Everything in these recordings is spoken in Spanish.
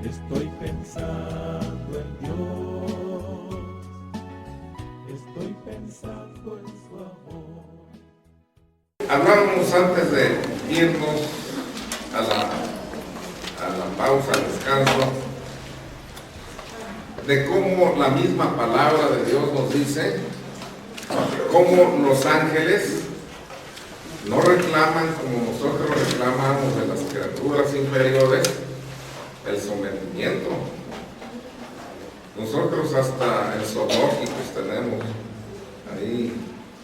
Estoy pensando en Dios, estoy pensando en su amor. Hablábamos antes de irnos a la pausa, al descanso, de cómo la misma palabra de Dios nos dice cómo los ángeles no reclaman como nosotros reclamamos de las criaturas inferiores el sometimiento. Nosotros hasta en zoológicos tenemos ahí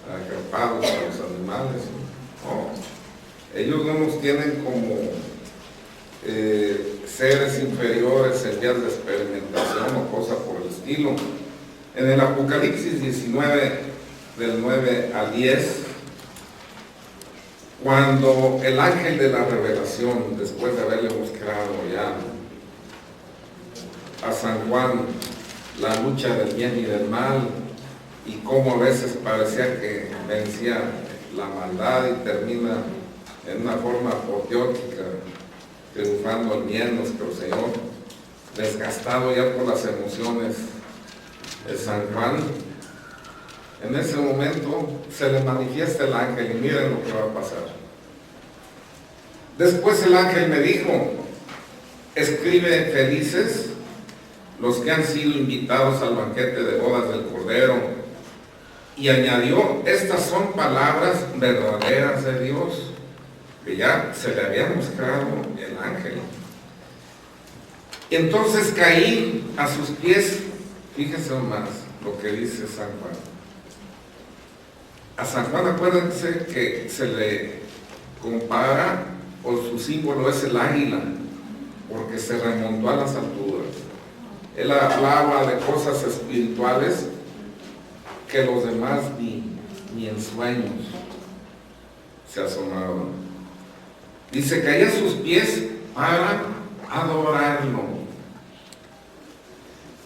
acampados a los animales. No, ellos no nos tienen como seres inferiores en vías de experimentación o cosa por el estilo. En el Apocalipsis 19, del 9 al 10, cuando el ángel de la revelación, después de haberle mostrado ya a San Juan la lucha del bien y del mal, y cómo a veces parecía que vencía la maldad y termina en una forma apoteótica, triunfando el bien, nuestro Señor, desgastado ya por las emociones de San Juan. En ese momento se le manifiesta el ángel y miren lo que va a pasar. Después el ángel me dijo: escribe, felices los que han sido invitados al banquete de bodas del Cordero. Y añadió: estas son palabras verdaderas de Dios, que ya se le había mostrado el ángel. Y entonces caí a sus pies. Fíjense más lo que dice San Juan. A San Juan, acuérdense que se le compara, o su símbolo es el águila, porque se remontó a las alturas. Él hablaba de cosas espirituales que los demás ni en sueños se asomaban. Dice: caí a sus pies para adorarlo.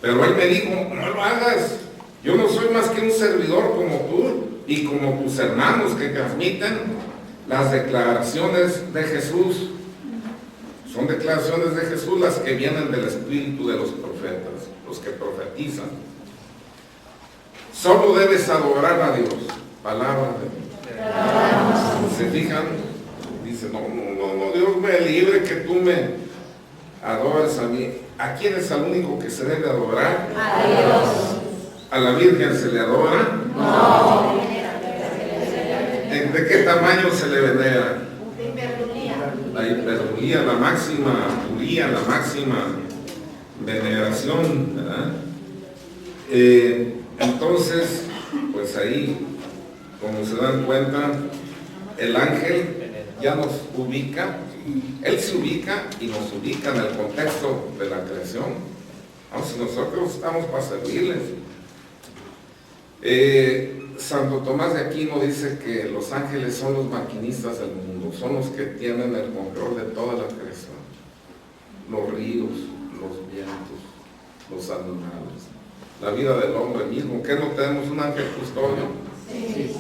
Pero él me dijo: no lo hagas, yo no soy más que un servidor como tú y como tus hermanos que transmiten las declaraciones de Jesús. Son declaraciones de Jesús las que vienen del espíritu de los profetas, los que profetizan. Solo debes adorar a Dios. Palabra de Dios. ¿Se fijan? Dice: no, Dios me libre que tú me adores a mí. ¿A quién es el único que se debe adorar? A Dios. ¿A la Virgen se le adora? No. ¿De qué tamaño se le venera? Hiperbolía. La hiperbolía, la máxima puría, la máxima veneración, ¿verdad? Entonces, pues ahí, como se dan cuenta, el ángel ya nos ubica, él se ubica y nos ubica en el contexto de la creación. Vamos, nosotros estamos para servirles. Santo Tomás de Aquino dice que los ángeles son los maquinistas del mundo, son los que tienen el control de toda la creación, los ríos, los vientos, los animales, la vida del hombre mismo. ¿Qué no tenemos un ángel custodio? Sí.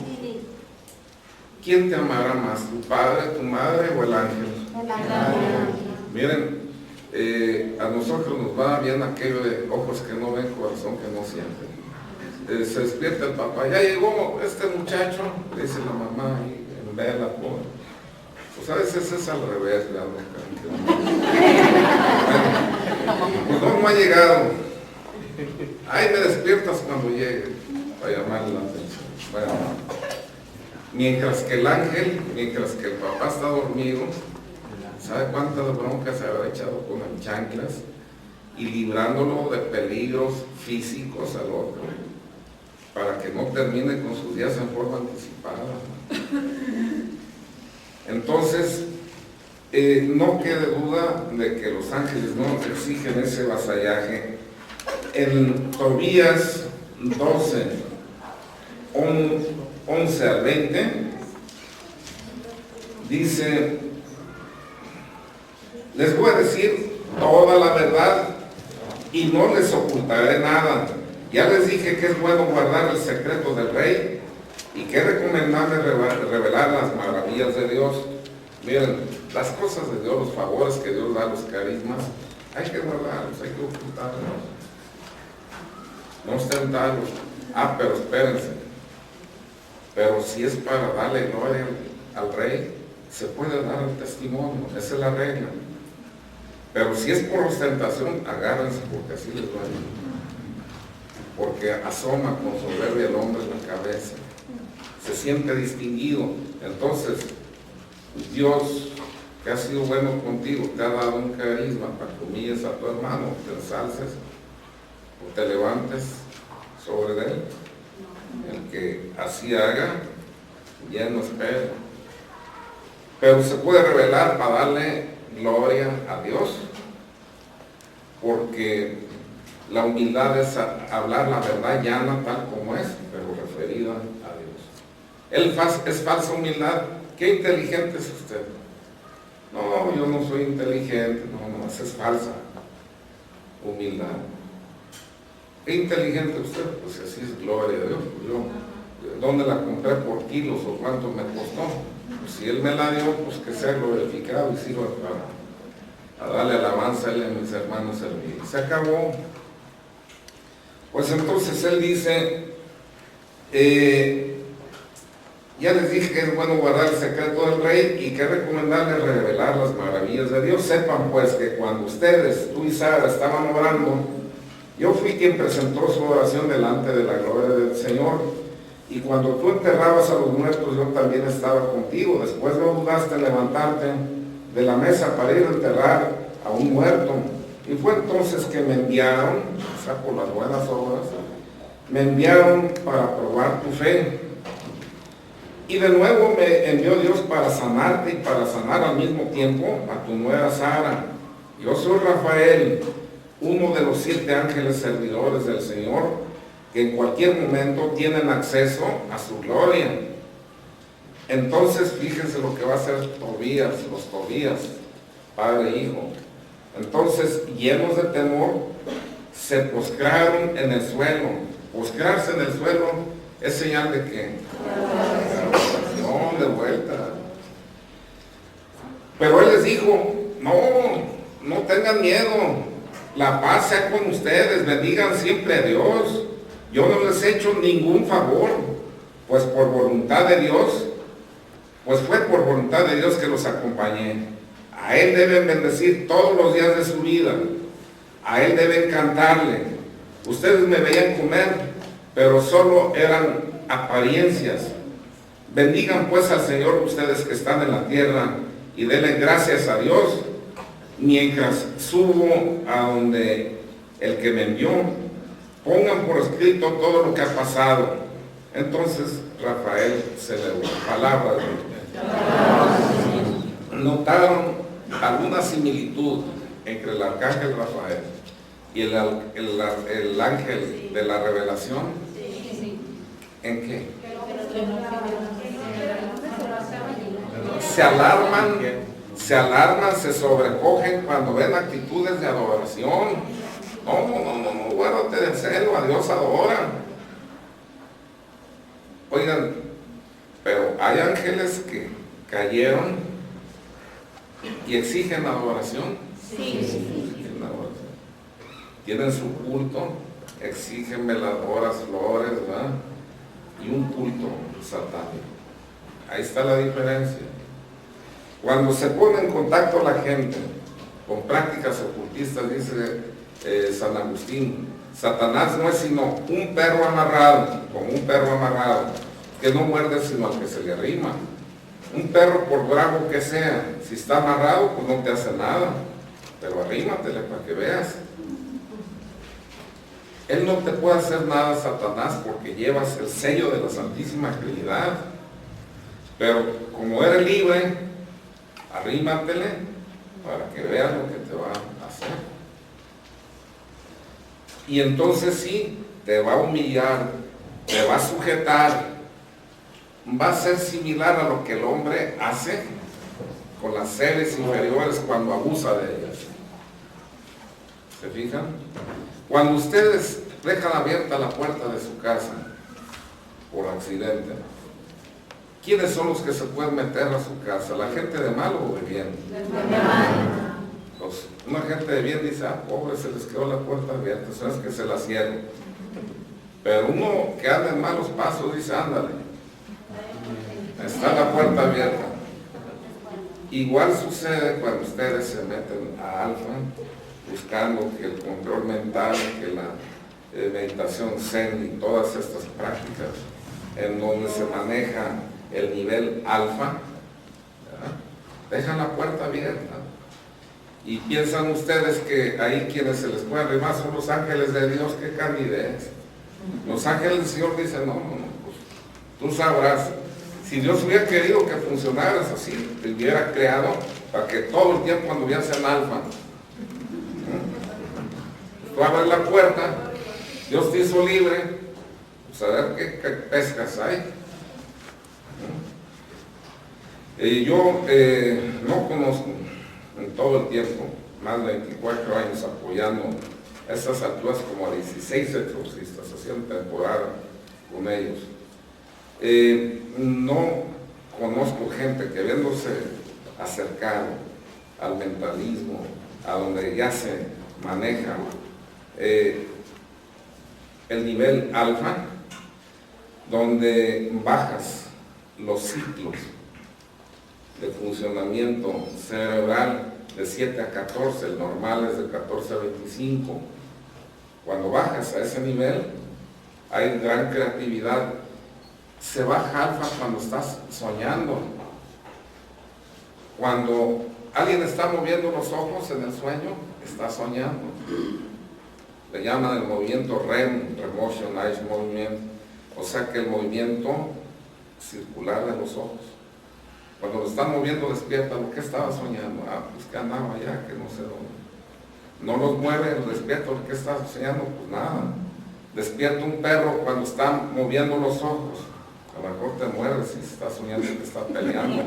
¿Quién te amará más, tu padre, tu madre o el ángel? Miren, a nosotros nos va bien aquello de ojos que no ven, corazón que no siente. Se despierta el papá: ya llegó este muchacho, le dice la mamá ahí en vela, pues a veces es al revés, ¿verdad? Bueno, no ha llegado. Ahí me despiertas cuando llegue, para llamarle la atención. Bueno, mientras que el ángel, mientras que el papá está dormido, ¿sabe cuántas broncas se habrá echado con las chanclas y librándolo de peligros físicos al otro, para que no termine con sus días en forma anticipada? Entonces, no quede duda de que los ángeles no nos exigen ese vasallaje. En Tobías 12, 11 al 20, dice: les voy a decir toda la verdad y no les ocultaré nada. Ya les dije que es bueno guardar el secreto del rey y que es recomendable revelar las maravillas de Dios. Miren, las cosas de Dios, los favores que Dios da, los carismas, hay que guardarlos, hay que ocultarlos, no ostentarlos. Pero espérense, pero si es para darle gloria al rey, se puede dar el testimonio, esa es la regla. Pero si es por ostentación, agárrense, porque así les va a ir. Porque asoma con soberbia el hombre la cabeza, se siente distinguido. Entonces, Dios, que ha sido bueno contigo, te ha dado un carisma para que humilles a tu hermano, te ensalces o te levantes sobre él. El que así haga, ya no espera. Pero se puede revelar para darle gloria a Dios, porque la humildad es hablar la verdad llana tal como es, pero referida a Dios. Es falsa humildad. ¿Qué inteligente es usted? No, yo no soy inteligente. No, esa es falsa humildad. ¿Qué inteligente usted? Pues así es, gloria a Dios. Yo, ¿dónde la compré por kilos o cuánto me costó? Pues si Él me la dio, pues que sea glorificado y sirva para darle alabanza a Él y a mis hermanos servir. Se acabó. Pues entonces Él dice, ya les dije que es bueno guardar el secreto del rey y que es recomendable revelar las maravillas de Dios. Sepan pues que cuando ustedes, tú y Sara, estaban orando, yo fui quien presentó su oración delante de la gloria del Señor. Y cuando tú enterrabas a los muertos, yo también estaba contigo. Después no dudaste en levantarte de la mesa para ir a enterrar a un muerto. Y fue entonces que me enviaron, o sea, por las buenas obras, me enviaron para probar tu fe. Y de nuevo me envió Dios para sanarte y para sanar al mismo tiempo a tu nuera Sara. Yo soy Rafael, uno de los 7 ángeles servidores del Señor, que en cualquier momento tienen acceso a su gloria. Entonces fíjense lo que va a hacer Tobías, los Tobías, padre e hijo. Entonces, llenos de temor, se postraron en el suelo. Postrarse en el suelo es señal de que de vuelta. Pero Él les dijo, no tengan miedo, la paz sea con ustedes, bendigan siempre a Dios. Yo no les he hecho ningún favor, pues por voluntad de Dios, pues fue por voluntad de Dios que los acompañé. A Él deben bendecir todos los días de su vida, a Él deben cantarle. Ustedes me veían comer, pero solo eran apariencias. Bendigan pues al Señor ustedes que están en la tierra y denle gracias a Dios mientras subo a donde el que me envió. Pongan por escrito todo lo que ha pasado. Entonces Rafael se le palabra de Dios. Notaron alguna similitud entre el arcángel Rafael y el ángel de la revelación. ¿En qué? Se alarman, se sobrecogen cuando ven actitudes de adoración. No, guárdate del celo, a Dios adora. Oigan, pero hay ángeles que cayeron y exigen adoración. Sí. Tienen su culto, exigen veladoras, flores, ¿verdad? Y un culto satánico. Ahí está la diferencia. Cuando se pone en contacto la gente con prácticas ocultistas, dice San Agustín, Satanás no es sino un perro amarrado, como un perro amarrado, que no muerde sino al que se le arrima. Un perro, por bravo que sea, si está amarrado, pues no te hace nada, pero arrímatele para que veas. Él no te puede hacer nada, Satanás, porque llevas el sello de la Santísima Trinidad. Pero como eres libre, arrímatele para que veas lo que te va a hacer. Y entonces sí, te va a humillar, te va a sujetar, va a ser similar a lo que el hombre hace con las seres inferiores cuando abusa de ellas. ¿Se fijan? Cuando ustedes dejan abierta la puerta de su casa por accidente, ¿quiénes son los que se pueden meter a su casa? ¿La gente de mal o de bien? De mal. Los pues una gente de bien dice, ah, pobre, se les quedó la puerta abierta, eso es que se la cierro. Pero uno que anda en malos pasos dice, ándale, está la puerta abierta. Igual sucede cuando ustedes se meten a alfa, buscando que el control mental, que la meditación zen y todas estas prácticas en donde se maneja el nivel alfa, ¿verdad? Dejan la puerta abierta y piensan ustedes que ahí quienes se les pueden arrimar son los ángeles de Dios. ¡Qué candidez! Los ángeles del Señor dicen, no, pues tú sabrás. Si Dios hubiera querido que funcionaras así, te hubiera creado para que todo el tiempo anduviese en alfa. Tú abres la puerta, Dios te hizo libre, pues a ver qué pescas hay. Yo no conozco en todo el tiempo, más de 24 años apoyando a estas alturas como a 16 exorcistas, haciendo temporada con ellos. No conozco gente que habiéndose acercado al mentalismo, a donde ya se maneja el nivel alfa, donde bajas los ciclos de funcionamiento cerebral de 7 a 14, el normal es de 14 a 25. Cuando bajas a ese nivel, hay gran creatividad. Se baja alfa cuando estás soñando. Cuando alguien está moviendo los ojos en el sueño, está soñando. Le llaman el movimiento REM, Remotion Eye Movement, o sea que el movimiento circular de los ojos. Cuando lo están moviendo despierta, ¿lo que estaba soñando? Ah, pues que andaba allá, que no sé dónde. No los mueve, los despierta, ¿lo que estaba soñando? Pues nada. Despierta un perro cuando está moviendo los ojos. A lo mejor te mueres si está soñando que está peleando.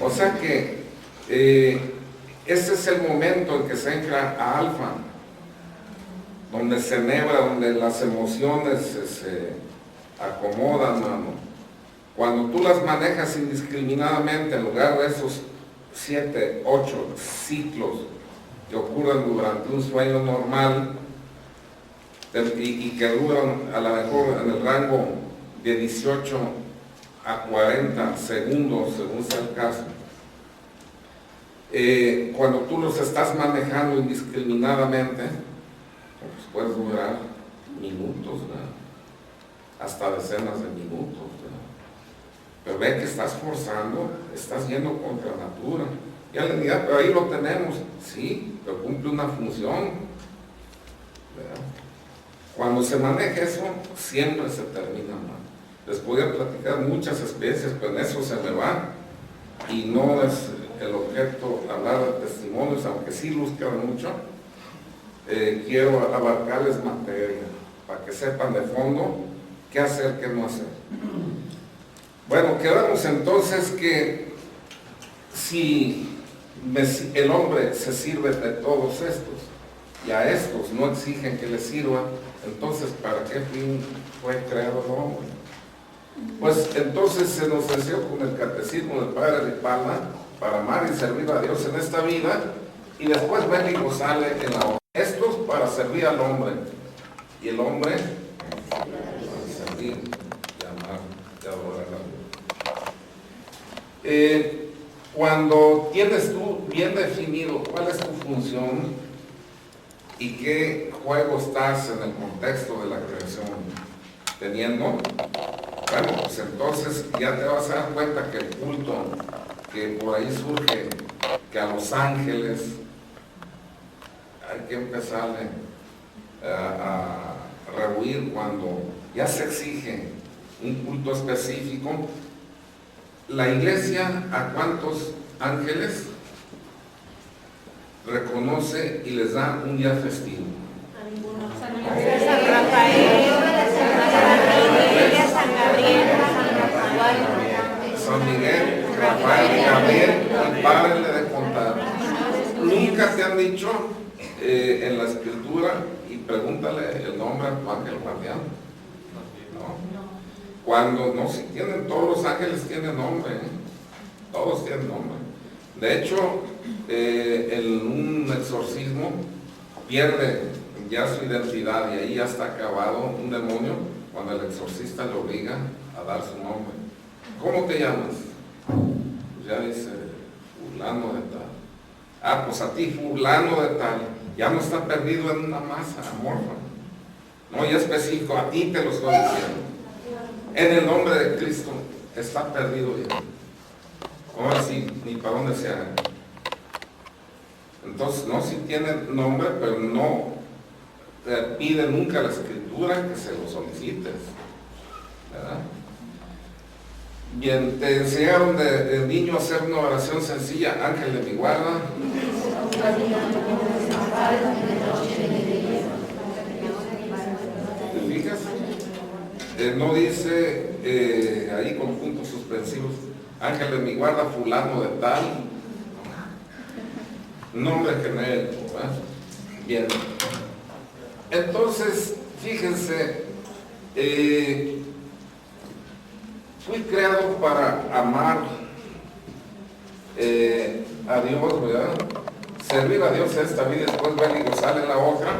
O sea que ese es el momento en que se entra a alfa, donde se enhebra, donde las emociones se acomodan, mano. Cuando tú las manejas indiscriminadamente, en lugar de esos 7, 8 ciclos que ocurren durante un sueño normal y que duran a lo mejor en el rango de 18 a 40 segundos, según sea el caso, cuando tú los estás manejando indiscriminadamente, pues puedes durar minutos, ¿verdad? Hasta decenas de minutos, ¿verdad? Pero ve que estás forzando, estás yendo contra natura. Ya le diga, pero ahí lo tenemos. Sí, pero cumple una función, ¿verdad? Cuando se maneja eso, siempre se termina mal. Les podría platicar muchas especies, pero en eso se me va. Y no es el objeto hablar de testimonios, aunque sí luzcan mucho. Quiero abarcarles materia, para que sepan de fondo qué hacer, qué no hacer. Bueno, quedamos entonces que si el hombre se sirve de todos estos y a estos no exigen que les sirvan, entonces ¿para qué fin fue creado el hombre? Pues entonces se nos enseñó con el catecismo del Padre Ripalda para amar y servir a Dios en esta vida, y después Bélico sale en la otra. Estos para servir al hombre y el hombre para servir y amar y adorar a Dios. Cuando tienes tú bien definido cuál es tu función y qué juego estás en el contexto de la creación teniendo, bueno, pues entonces ya te vas a dar cuenta que el culto que por ahí surge, que a los ángeles hay que empezarle a rehuir cuando ya se exige un culto específico. La iglesia, ¿a cuántos ángeles reconoce y les da un día festivo? A ninguno. San Rafael, San Gabriel, San Miguel, Rafael, Gabriel, y párenle de contar. Nunca te han dicho en la escritura, y pregúntale el nombre a tu ángel guardián. No. Cuando no, si tienen, todos los ángeles tienen nombre, todos tienen nombre. De hecho, en un exorcismo pierde ya su identidad y ahí ya está acabado un demonio cuando el exorcista le obliga a dar su nombre. ¿Cómo te llamas? Pues ya dice fulano de tal. Ah, pues a ti fulano de tal. Ya no está perdido en una masa amorfa. No, ya específico, a ti te lo estoy diciendo. En el nombre de Cristo está perdido ya. Ahora sí, ni para dónde se haga. Entonces, no, si tiene nombre, pero no te pide nunca la escritura que se lo solicites, ¿verdad? Bien, te enseñaron de niño a hacer una oración sencilla, Ángel de mi guarda. ¿Te fijas? No dice ahí con puntos suspensivos, Ángel de mi guarda, fulano de tal. Nombre genérico, ¿verdad? Bien. Entonces, fíjense, fui creado para amar a Dios, ¿verdad? Servir a Dios en esta vida y después ver y gozar en la otra.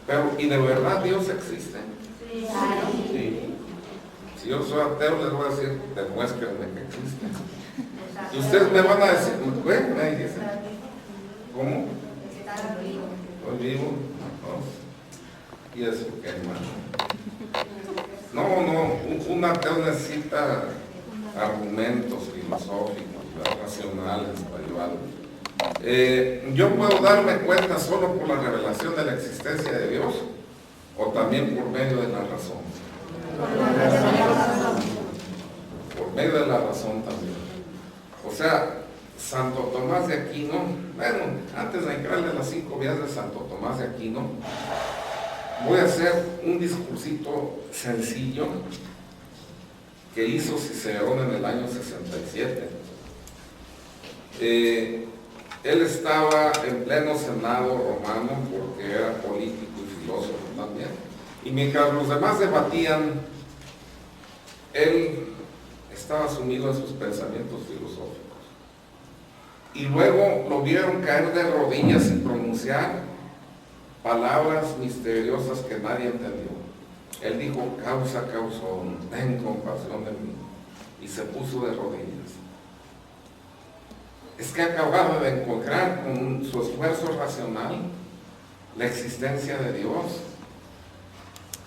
Pero, ¿y de verdad Dios existe? Sí. Si yo soy ateo, les voy a decir, demuéstrenme que existe. Y ustedes me van a decir, ¿qué? Me dicen, ¿cómo? Estoy vivo. ¿No? ¿Y eso qué, hermano? No, un ateo necesita argumentos filosóficos, racionales para llevarlo. Yo puedo darme cuenta solo por la revelación de la existencia de Dios o también por medio de la razón. Por medio de la razón también. O sea, Santo Tomás de Aquino, bueno, antes de entrarle a las 5 vías de Santo Tomás de Aquino, voy a hacer un discursito sencillo que hizo Cicerón en el año 67. Él estaba en pleno Senado romano porque era político y filósofo también. Y mientras los demás debatían, él estaba sumido en sus pensamientos filosóficos. Y luego lo vieron caer de rodillas y pronunciar palabras misteriosas que nadie entendió. Él dijo, causa, causón, ten compasión de mí. Y se puso de rodillas. Es que acababa de encontrar con su esfuerzo racional la existencia de Dios.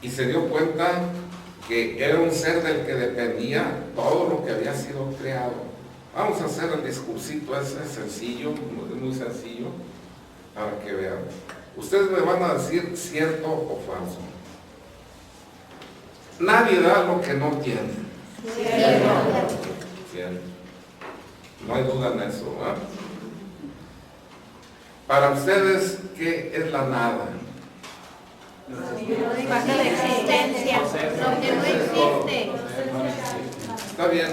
Y se dio cuenta que era un ser del que dependía todo lo que había sido creado. Vamos a hacer el discursito ese sencillo, muy sencillo, para que vean. Ustedes me van a decir cierto o falso. Nadie da lo que no tiene. Cierto. No hay duda en eso, ¿verdad? Para ustedes, ¿qué es la nada? Falta de existencia, lo que no existe. Está bien,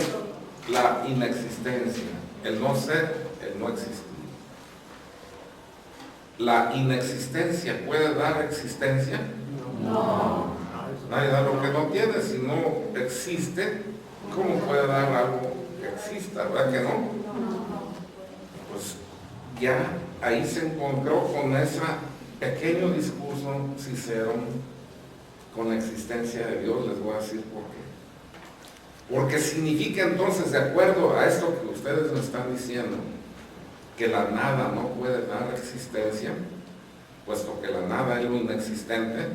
la inexistencia, el no ser, el no existir. ¿La inexistencia puede dar existencia? No. Nadie da lo que no tiene. Si no existe, ¿cómo puede dar algo que exista? ¿Verdad que no? Pues ya ahí se encontró con ese pequeño discurso Cicerón con la existencia de Dios. Les voy a decir por qué. Porque significa entonces, de acuerdo a esto que ustedes me están diciendo, que la nada no puede dar existencia, puesto que la nada es lo inexistente,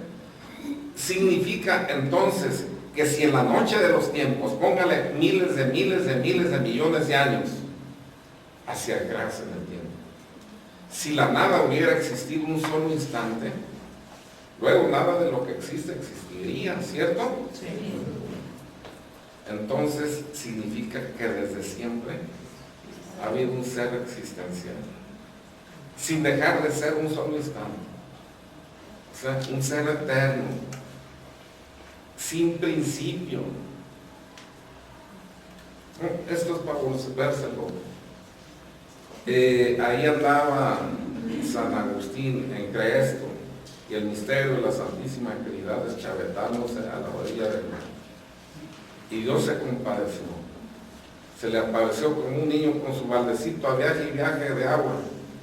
significa entonces que si en la noche de los tiempos, póngale miles de millones de años hacia atrás en el tiempo, si la nada hubiera existido un solo instante, luego nada de lo que existe existiría, ¿cierto? Sí. Entonces significa que desde siempre ha habido un ser existencial, sin dejar de ser un solo instante. O sea, un ser eterno, sin principio. Esto es para volvérselo. Ahí andaba San Agustín en Cresto y el misterio de la Santísima Trinidad deschavetándose a la orilla del mar. Y Dios se compadeció. Se le apareció como un niño con su baldecito a viaje y viaje de agua.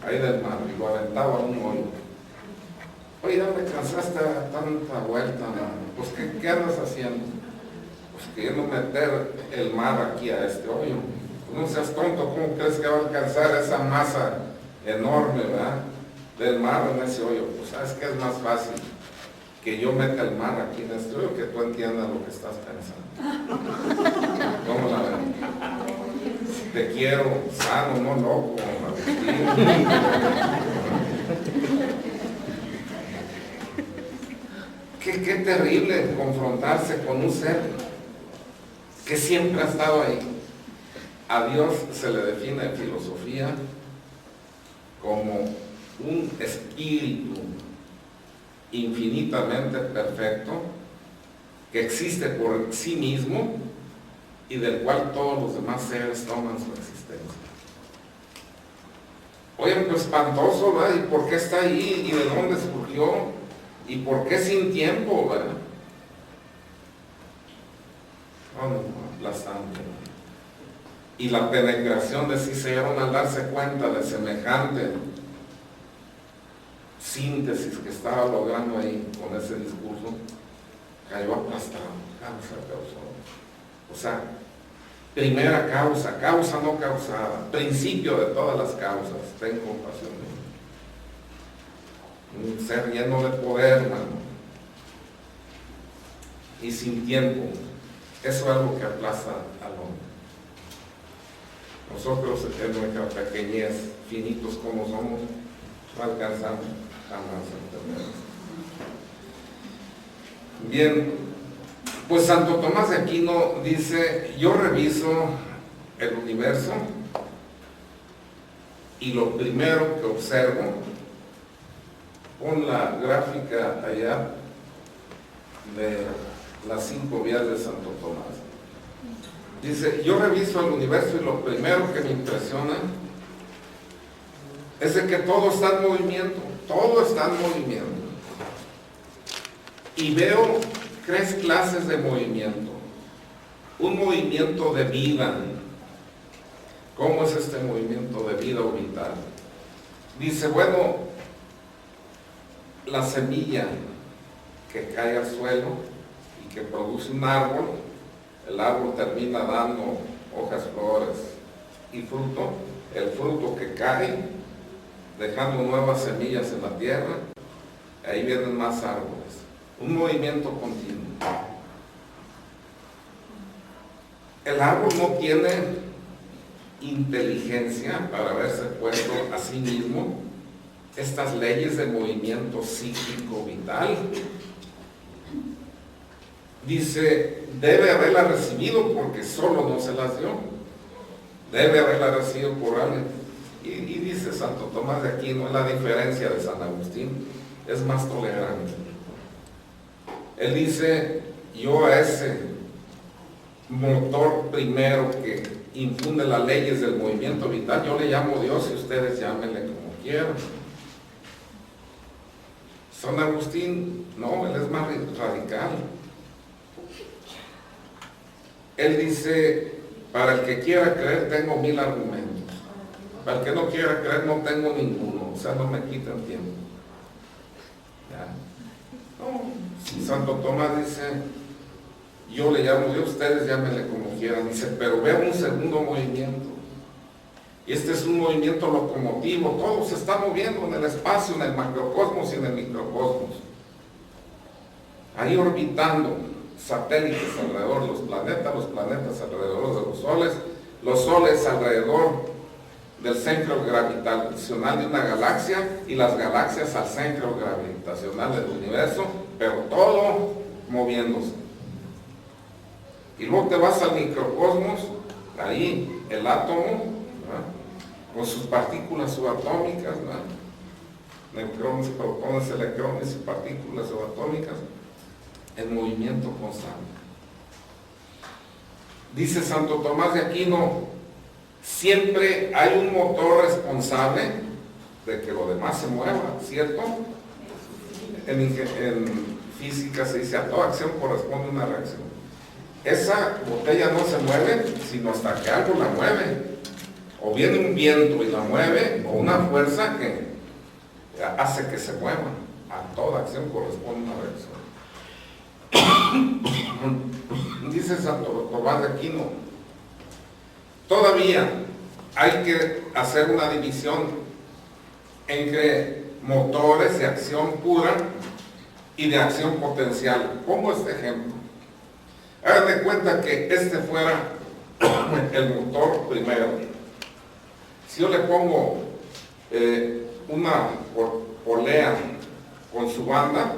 ahí del mar y lo aventaba a un hoyo. Oye, ya me cansaste a tanta vuelta, mano. Pues, ¿qué andas haciendo? Pues queriendo meter el mar aquí a este hoyo. Pues no seas tonto, ¿cómo crees que va a alcanzar esa masa enorme, ¿verdad?, del mar en ese hoyo? Pues sabes que es más fácil que yo meta el mar aquí en este hoyo, que tú entiendas lo que estás pensando. ¿Cómo la ven? Te quiero sano, no loco, Agustín. Qué terrible confrontarse con un ser que siempre ha estado ahí. A Dios se le define en filosofía como un espíritu infinitamente perfecto que existe por sí mismo y del cual todos los demás seres toman su existencia. Oye, pues espantoso, ¿verdad? ¿Y por qué está ahí? ¿Y de dónde surgió? ¿Y por qué sin tiempo, verdad? Aplastante. Y la penetración de Cicerón al darse cuenta de semejante síntesis que estaba logrando ahí con ese discurso, cayó aplastado. Causa causó. O sea, primera causa, causa no causada, principio de todas las causas, ten compasión de mí. Un ser lleno de poder, hermano, y sin tiempo. Eso es algo que aplasta al hombre. Nosotros, en nuestra pequeñez, finitos como somos, no alcanzamos jamás a entender. Bien, pues Santo Tomás de Aquino dice: yo reviso el universo y lo primero que observo, pon la gráfica allá de las 5 vías de Santo Tomás. Dice: yo reviso el universo y lo primero que me impresiona es de que todo está en movimiento, todo está en movimiento. Y veo 3 clases de movimiento. Un movimiento de vida. ¿Cómo es este movimiento de vida o vital? Dice, bueno, la semilla que cae al suelo y que produce un árbol, el árbol termina dando hojas, flores y fruto. El fruto que cae, dejando nuevas semillas en la tierra, ahí vienen más árboles. Un movimiento continuo. El árbol no tiene inteligencia para haberse puesto a sí mismo estas leyes de movimiento cíclico vital. Dice, debe haberla recibido porque solo no se las dio. Debe haberla recibido por alguien. Y dice Santo Tomás de Aquino, es la diferencia de San Agustín, es más tolerante. Él dice, yo a ese motor primero que infunde las leyes del movimiento vital, yo le llamo Dios y ustedes llámenle como quieran. San Agustín, no, él es más radical. Él dice, para el que quiera creer tengo 1000 argumentos. Para el que no quiera creer no tengo ninguno, o sea, no me quitan tiempo. ¿Ya? No. Santo Tomás dice, yo le llamo Dios, ustedes llámenle como quieran. Dice, pero veo un segundo movimiento. Y este es un movimiento locomotivo, todo se está moviendo en el espacio, en el macrocosmos y en el microcosmos. Ahí orbitando satélites alrededor de los planetas alrededor de los soles alrededor del centro gravitacional de una galaxia y las galaxias al centro gravitacional del universo, pero todo moviéndose. Y luego te vas al microcosmos, ahí el átomo, ¿verdad?, con sus partículas subatómicas, ¿verdad?, neutrones, protones, electrones y partículas subatómicas, en movimiento constante. Dice Santo Tomás de Aquino, siempre hay un motor responsable de que lo demás se mueva, ¿cierto? En física se dice, a toda acción corresponde una reacción. Esa botella no se mueve, sino hasta que algo la mueve. O viene un viento y la mueve, o una fuerza que hace que se mueva. A toda acción corresponde una reacción. Dice Santo Tomás de Aquino, todavía hay que hacer una división entre motores de acción pura y de acción potencial. Pongo este ejemplo. Hagan de cuenta que este fuera el motor primero. Si yo le pongo una polea con su banda,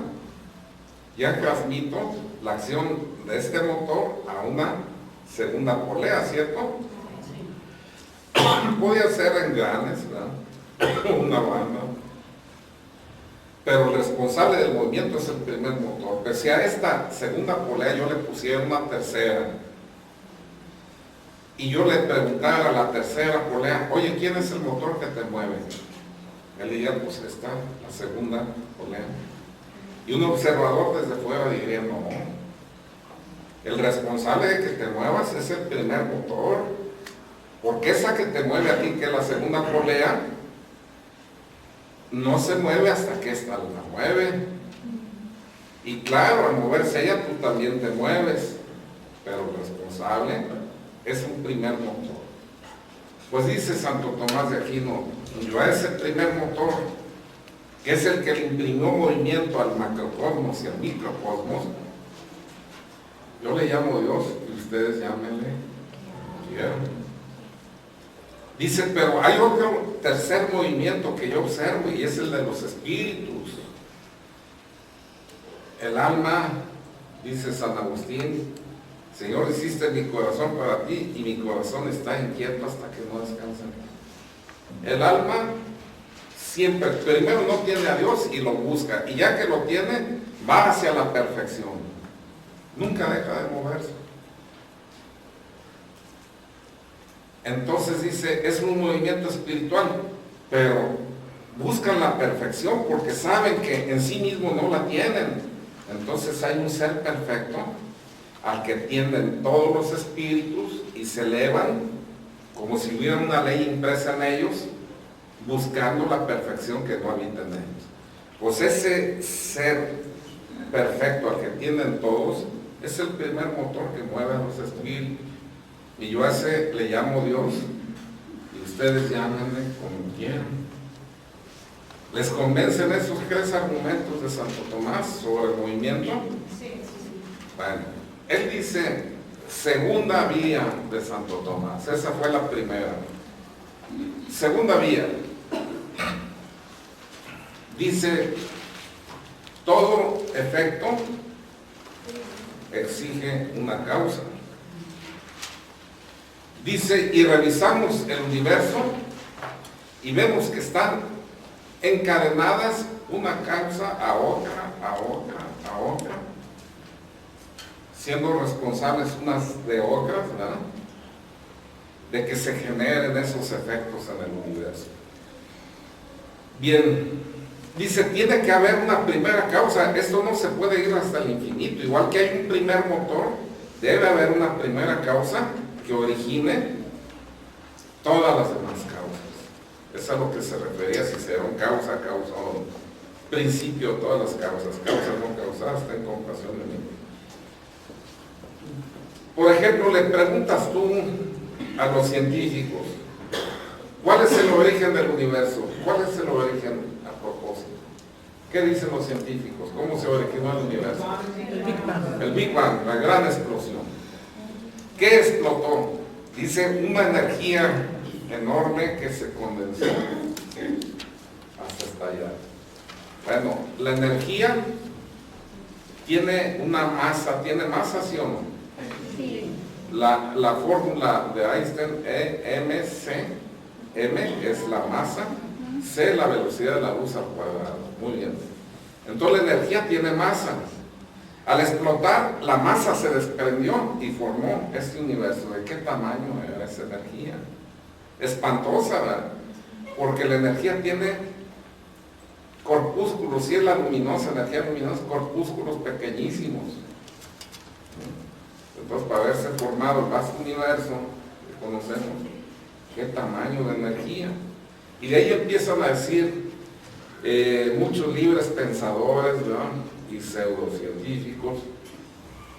ya transmito la acción de este motor a una segunda polea, ¿cierto? Podría ser engranes, ¿verdad? Una banda. Pero el responsable del movimiento es el primer motor. Pero si a esta segunda polea yo le pusiera una tercera, y yo le preguntara a la tercera polea, oye, ¿quién es el motor que te mueve? Él diría, pues está la segunda polea. Y un observador desde fuera diría, no, el responsable de que te muevas es el primer motor, porque esa que te mueve a ti, que es la segunda polea, no se mueve hasta que esta la mueve. Y claro, al moverse ella, tú también te mueves, pero el responsable es un primer motor. Pues dice Santo Tomás de Aquino, yo a ese primer motor, que es el que le imprimió movimiento al macrocosmos y al microcosmos, yo le llamo Dios y ustedes llámenle quieran. Dice, pero hay otro tercer movimiento que yo observo y es el de los espíritus. El alma, dice San Agustín, Señor, hiciste mi corazón para ti y mi corazón está inquieto hasta que no descansa. El alma siempre, primero no tiene a Dios y lo busca, y ya que lo tiene, va hacia la perfección. Nunca deja de moverse. Entonces dice, es un movimiento espiritual, pero buscan la perfección porque saben que en sí mismo no la tienen. Entonces hay un ser perfecto al que tienden todos los espíritus y se elevan como si hubiera una ley impresa en ellos, buscando la perfección que no habita en ellos. Pues ese ser perfecto al que tienden todos es el primer motor que mueve a los espíritus. Y yo a ese le llamo Dios, y ustedes llámenle como quieran. ¿Les convencen esos 3 argumentos de Santo Tomás sobre el movimiento? Sí. Bueno, él dice, segunda vía de Santo Tomás, esa fue la primera. Segunda vía, dice, todo efecto exige una causa. Dice, y revisamos el universo y vemos que están encadenadas una causa a otra, a otra, a otra, siendo responsables unas de otras, ¿verdad? De que se generen esos efectos en el universo. Bien, dice, tiene que haber una primera causa, esto no se puede ir hasta el infinito, igual que hay un primer motor, debe haber una primera causa que origine todas las demás causas. Eso es a lo que se refería, si será un causa o principio, todas las causas no causadas, ten compasión de mí. Por ejemplo, le preguntas tú a los científicos, ¿cuál es el origen del universo? ¿Cuál es el origen a propósito? ¿Qué dicen los científicos? ¿Cómo se originó el universo? El Big Bang. El Big Bang, la gran explosión. ¿Qué explotó? Dice, una energía enorme que se condensó hasta estallar. Bueno, la energía tiene una masa, ¿tiene masa, sí o no? Sí. La fórmula de Einstein, MC, M es la masa, C la velocidad de la luz al cuadrado. Muy bien. Entonces la energía tiene masa. Al explotar, la masa se desprendió y formó este universo. ¿De qué tamaño era esa energía? Espantosa, ¿verdad? Porque la energía tiene corpúsculos, si es la luminosa, energía luminosa, corpúsculos pequeñísimos. Entonces, para haberse formado el vasto universo que conocemos, ¿Qué tamaño de energía? Y de ahí empiezan a decir muchos libres pensadores, ¿verdad? Y pseudocientíficos,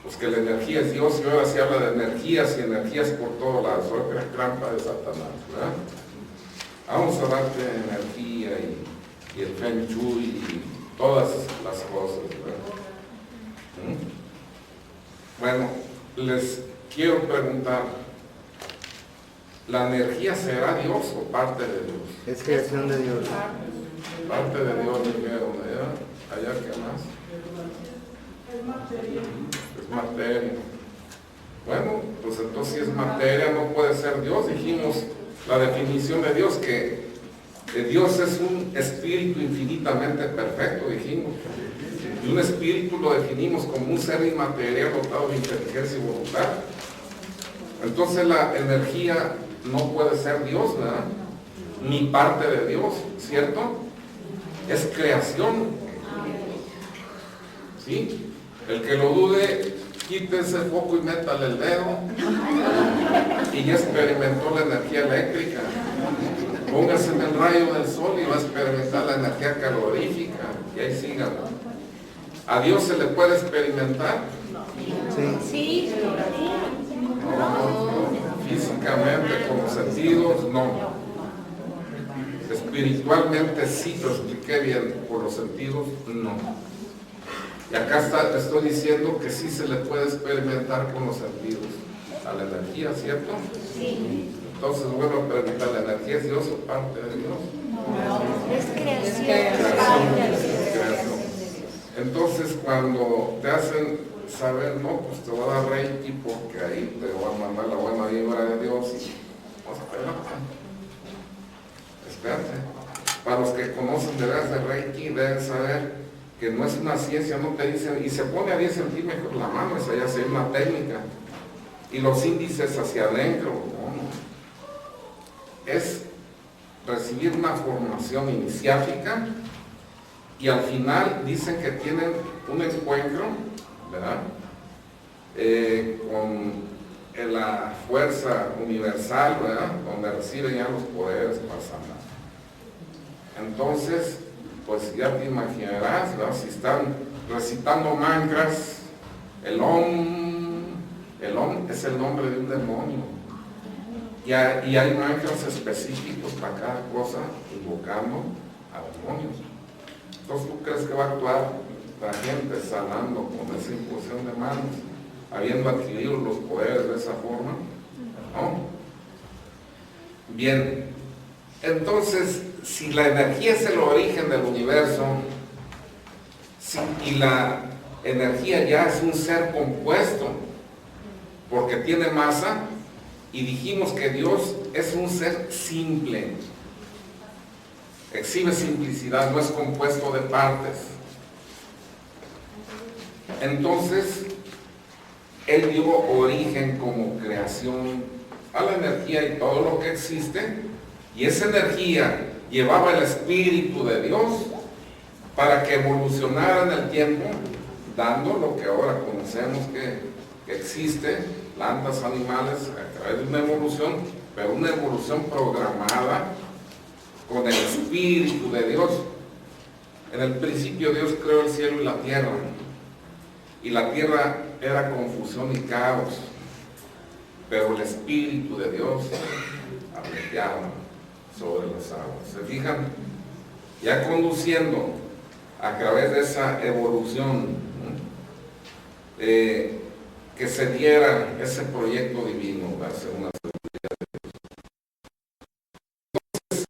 pues que la energía es Dios, y ahora se habla de energías y energías por todos lados. Soy la trampa de Satanás, ¿verdad? Vamos a hablar de energía y el Feng Shui y todas las cosas, ¿verdad? Bueno, les quiero preguntar, ¿la energía será Dios o parte de Dios? Es creación de Dios. Parte de Dios, dijeron allá, ¿qué más? Es materia. Bueno, pues entonces si es materia no puede ser Dios. Dijimos la definición de Dios, que Dios es un espíritu infinitamente perfecto, dijimos. Y un espíritu lo definimos como un ser inmaterial dotado de inteligencia y voluntad. Entonces la energía no puede ser Dios, ¿verdad? Ni parte de Dios, ¿cierto? Es creación. ¿Sí? El que lo dude, quite ese foco y métale el dedo. Y ya experimentó la energía eléctrica. Póngase en el rayo del sol y va a experimentar la energía calorífica. Y ahí sigan. ¿A Dios se le puede experimentar? Sí. No. Físicamente, con los sentidos, no. Espiritualmente sí, lo expliqué bien, por los sentidos, no. Y acá estoy diciendo que sí se le puede experimentar con los sentidos a la energía, ¿cierto? Sí. Entonces vuelvo a preguntar, ¿la energía es Dios o parte de Dios? Es creación. Creación. Entonces cuando te hacen saber, no, pues te voy a dar Reiki porque ahí te voy a mandar la buena vibra de Dios, y pues espérate. Para los que conocen de veras de Reiki deben saber que no es una ciencia, no te dicen, y se pone a 10 centímetros la mano, esa ya sería una técnica, y los índices hacia adentro, ¿no? Es recibir una formación iniciática, y al final dicen que tienen un encuentro, ¿verdad? Con la fuerza universal, ¿verdad? Donde reciben ya los poderes para sanar. Entonces, pues ya te imaginarás, ¿verdad? Si están recitando mantras, el Om es el nombre de un demonio. Y hay mantras específicos para cada cosa, invocando a demonios. Entonces, ¿tú crees que va a actuar la gente sanando con esa imposición de manos, habiendo adquirido los poderes de esa forma? ¿No? Bien, entonces, si la energía es el origen del universo, y la energía ya es un ser compuesto, porque tiene masa, y dijimos que Dios es un ser simple, exhibe simplicidad, no es compuesto de partes. Entonces, Él dio origen como creación a la energía y todo lo que existe, y esa energía llevaba el Espíritu de Dios para que evolucionara en el tiempo, dando lo que ahora conocemos que existe, plantas, animales, a través de una evolución, pero una evolución programada con el Espíritu de Dios. En el principio Dios creó el cielo y la tierra era confusión y caos, pero el Espíritu de Dios aleteaba sobre las aguas. ¿Se fijan? Ya conduciendo a través de esa evolución, que se diera ese proyecto divino, según la sabiduría de Dios. Entonces,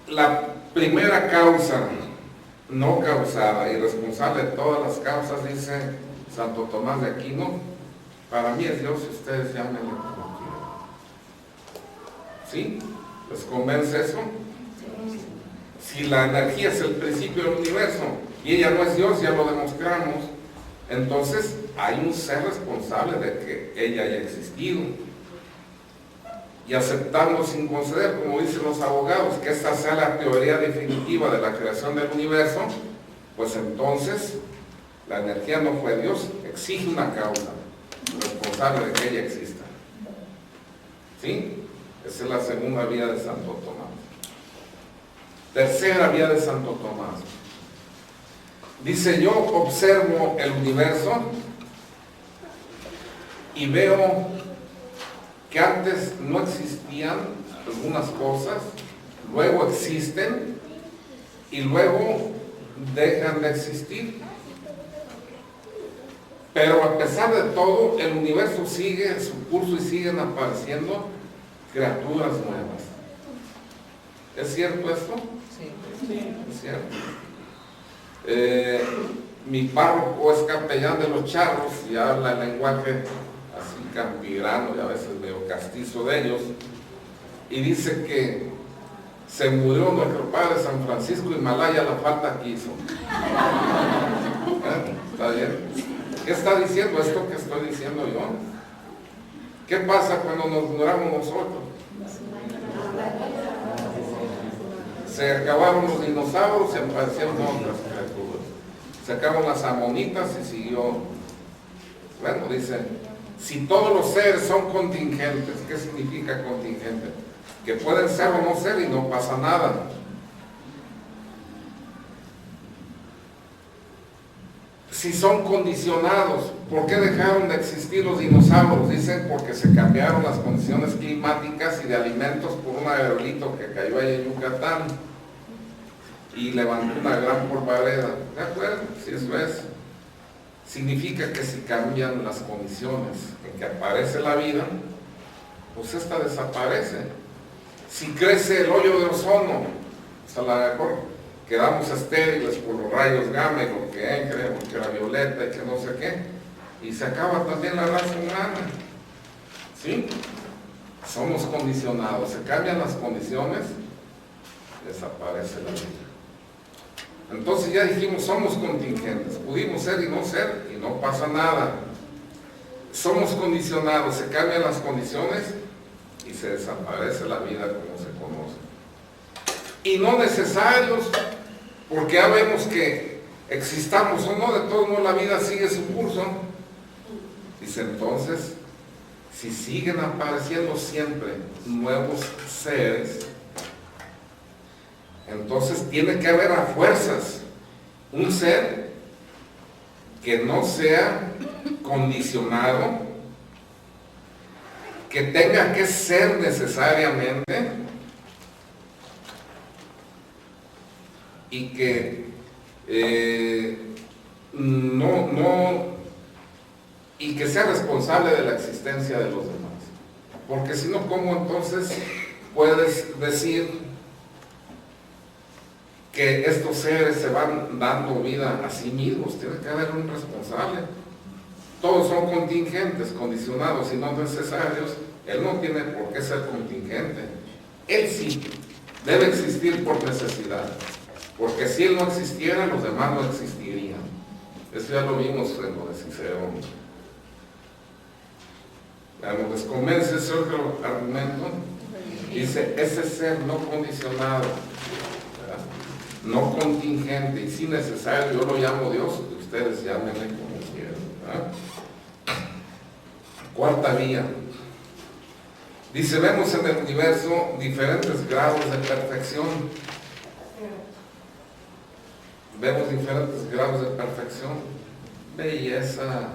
la primera causa no causada y responsable de todas las causas, dice Santo Tomás de Aquino, para mí es Dios, y ustedes llámenle como quieran. ¿Sí? ¿Les convence eso? Si la energía es el principio del universo y ella no es Dios, ya lo demostramos, entonces hay un ser responsable de que ella haya existido. Y aceptando sin conceder, como dicen los abogados, que esta sea la teoría definitiva de la creación del universo, pues entonces la energía no fue Dios, exige una causa responsable de que ella exista. ¿Sí? Esa es la segunda vía de Santo Tomás. Tercera vía de Santo Tomás. Dice, yo observo el universo y veo que antes no existían algunas cosas, luego existen y luego dejan de existir. Pero a pesar de todo, el universo sigue su curso y siguen apareciendo criaturas nuevas. ¿Es cierto esto? Sí. Es cierto. Mi párroco es capellán de los charros y habla el lenguaje así campirano y a veces medio castizo de ellos, y dice que se murió nuestro padre San Francisco y Malaya la falta que hizo. ¿Está bien? ¿Qué está diciendo esto que estoy diciendo yo? ¿Qué pasa cuando nos muramos nosotros? Se acabaron los dinosaurios, se aparecieron otras criaturas. Se acabaron las amonitas y siguió. Bueno, dice, si todos los seres son contingentes, ¿qué significa contingente? Que pueden ser o no ser y no pasa nada. Si son condicionados, ¿por qué dejaron de existir los dinosaurios? Dicen porque se cambiaron las condiciones climáticas y de alimentos por un aerolito que cayó ahí en Yucatán y levantó una gran polvareda. ¿De acuerdo? Si eso es, significa que si cambian las condiciones en que aparece la vida, pues esta desaparece. Si crece el hoyo de ozono, pues a la mejor quedamos estériles por los rayos gamma y lo que entre, porque la violeta y que no sé qué, y se acaba también la raza humana. ¿Sí? Somos condicionados, se cambian las condiciones, desaparece la vida. Entonces ya dijimos, somos contingentes, pudimos ser y no pasa nada. Somos condicionados, se cambian las condiciones y se desaparece la vida como se conoce. Y no necesarios, porque ya vemos que existamos o no, de todos modos la vida sigue su curso. Dice entonces, si siguen apareciendo siempre nuevos seres, entonces tiene que haber a fuerzas un ser que no sea condicionado, que tenga que ser necesariamente y que y que sea responsable de la existencia de los demás. Porque si no, ¿cómo entonces puedes decir que estos seres se van dando vida a sí mismos? Tiene que haber un responsable. Todos son contingentes, condicionados y no necesarios. Él no tiene por qué ser contingente. Él sí debe existir por necesidad, porque si él no existiera, los demás no existirían. Eso ya lo vimos en lo de Cicerón. Nos desconvence ese otro argumento. Dice, ese ser no condicionado, ¿verdad?, no contingente y si necesario, yo lo llamo Dios, ustedes llámenle como quieran, ¿verdad? Cuarta vía. Dice, vemos en el universo diferentes grados de perfección. Vemos diferentes grados de perfección. Belleza,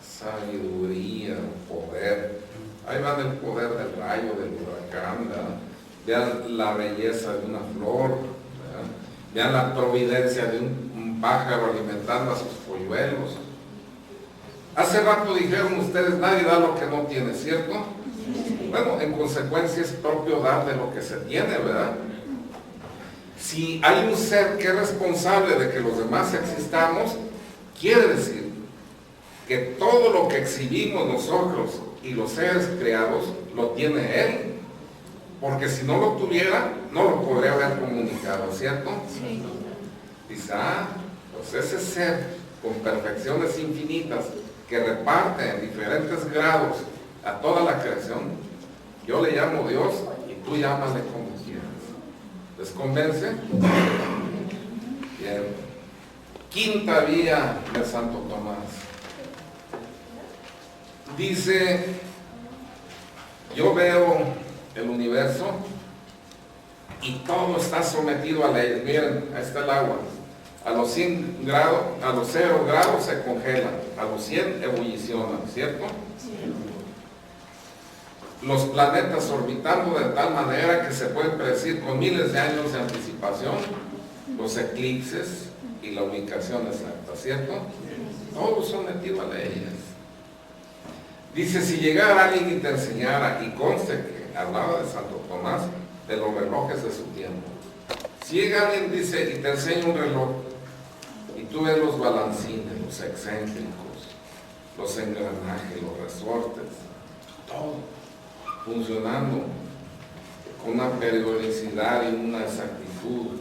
sabiduría, poder. Ahí van el poder del rayo, del huracán, ¿verdad? Vean la belleza de una flor, ¿verdad? Vean la providencia de un pájaro alimentando a sus polluelos. Hace rato dijeron ustedes, nadie da lo que no tiene, ¿cierto? Bueno, en consecuencia es propio dar de lo que se tiene, ¿verdad? Si hay un ser que es responsable de que los demás existamos, quiere decir que todo lo que exhibimos nosotros y los seres creados lo tiene Él, porque si no lo tuviera, no lo podría haber comunicado, ¿cierto? Sí. Dice, pues ese ser con perfecciones infinitas que reparte en diferentes grados a toda la creación, yo le llamo Dios y tú llámale como quieras. ¿Les convence? Bien. Quinta vía de Santo Tomás. Dice, yo veo el universo y todo está sometido a leyes. Miren, ahí está el agua. A los 100 grados, a los 0 grados se congela, a los 100 ebullicionan, ¿cierto? Los planetas orbitando de tal manera que se puede predecir con miles de años de anticipación los eclipses y la ubicación exacta, ¿cierto? Todo sometido a leyes. Dice, si llegara alguien y te enseñara, y conste que hablaba de Santo Tomás, de los relojes de su tiempo. Si llega alguien, dice, y te enseña un reloj, y tú ves los balancines, los excéntricos, los engranajes, los resortes, todo funcionando con una periodicidad y una exactitud.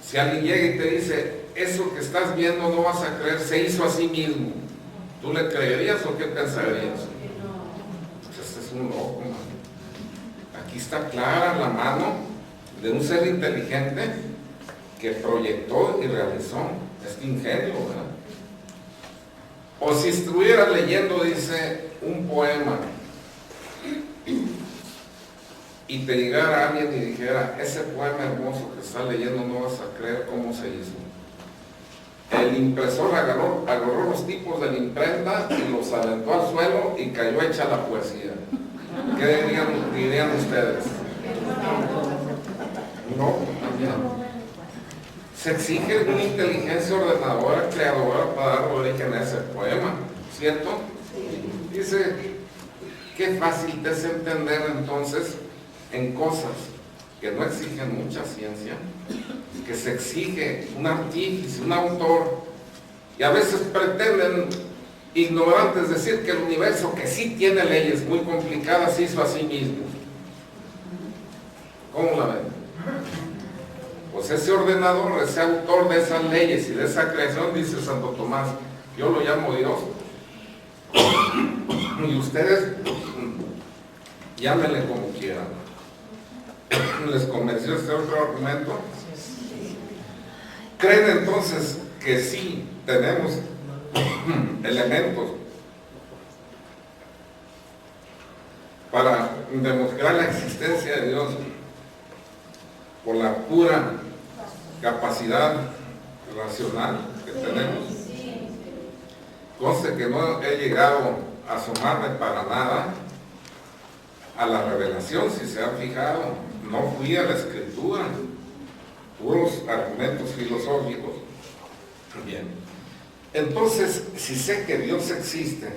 Si alguien llega y te dice, eso que estás viendo no vas a creer, se hizo a sí mismo, ¿tú le creerías o qué pensarías? Pues este es un loco, man. Aquí está clara la mano de un ser inteligente que proyectó y realizó este ingenio, ¿verdad? O si estuviera leyendo, dice, un poema y te llegara alguien y dijera, ese poema hermoso que estás leyendo no vas a creer cómo se hizo. El impresor agarró los tipos de la imprenta y los aventó al suelo y cayó hecha la poesía. ¿Qué dirían ustedes? No, también. Se exige una inteligencia ordenadora, creadora para dar origen a ese poema, ¿cierto? Dice, qué fácil es entender entonces en cosas que no exigen mucha ciencia, que se exige un artífice, un autor, y a veces pretenden ignorantes decir que el universo, que sí tiene leyes muy complicadas, hizo a sí mismo. ¿Cómo la ven? Pues ese ordenador, ese autor de esas leyes y de esa creación, dice Santo Tomás, yo lo llamo Dios. Y ustedes, llámenle como quieran. ¿Les convenció este otro argumento? ¿Creen entonces que sí tenemos elementos para demostrar la existencia de Dios por la pura capacidad racional que tenemos? Conste que no he llegado a asomarme para nada a la revelación, si se han fijado. No fui a la escritura, puros argumentos filosóficos. Bien. Entonces, si sé que Dios existe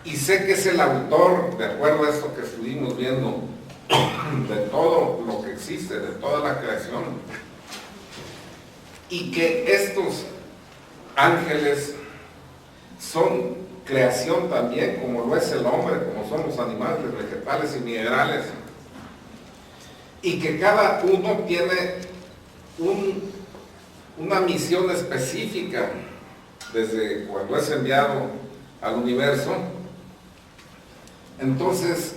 y sé que es el autor, de acuerdo a esto que estuvimos viendo, de todo lo que existe, de toda la creación, y que estos ángeles son creación también, como lo es el hombre, como son los animales, vegetales y minerales, y que cada uno tiene una misión específica desde cuando es enviado al universo. Entonces,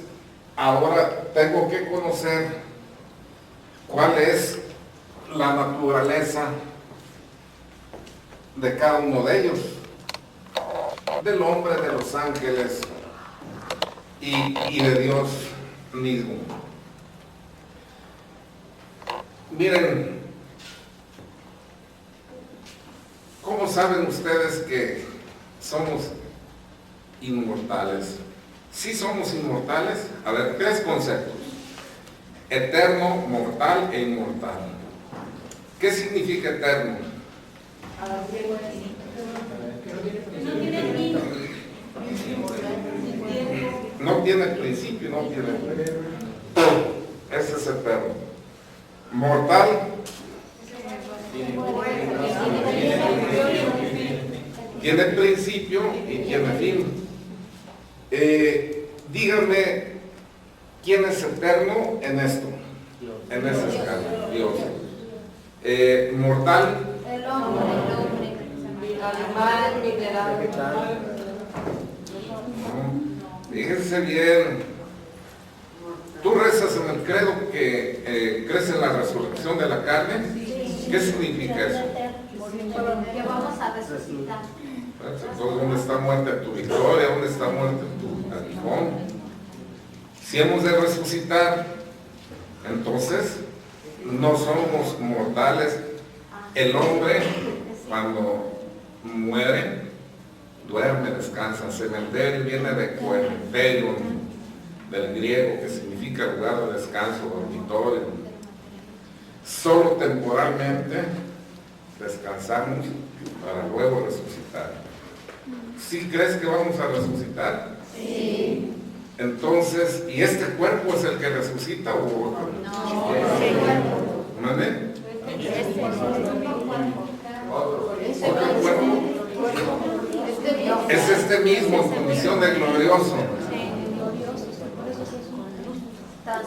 ahora tengo que conocer cuál es la naturaleza de cada uno de ellos, del hombre, de los ángeles y de Dios mismo. Miren, ¿cómo saben ustedes que somos inmortales? ¿Sí somos inmortales? A ver, 3 conceptos: eterno, mortal e inmortal. ¿Qué significa eterno? No tiene principio, no tiene. Ese es eterno. Mortal. Tiene principio y tiene fin. Díganme, ¿quién es eterno en esto? En esa escala, Dios. Mortal. El hombre. Animal, mineral. Fíjense bien. ¿Tú rezas en el credo que crees en la resurrección de la carne? ¿Qué significa eso? Que vamos a resucitar. Entonces, ¿dónde está muerta tu victoria? ¿Dónde está muerta tu aguijón? Si hemos de resucitar, entonces no somos mortales. El hombre, cuando muere, duerme, descansa. Cementerio viene de coementerio, del griego, que significa lugar de descanso, dormitorio. Solo temporalmente descansamos para luego resucitar. ¿Sí crees que vamos a resucitar? Sí. Entonces, ¿y este cuerpo es el que resucita o otro? No. ¿Mande? Ese ¿Otro cuerpo? Es este mismo en condición de glorioso.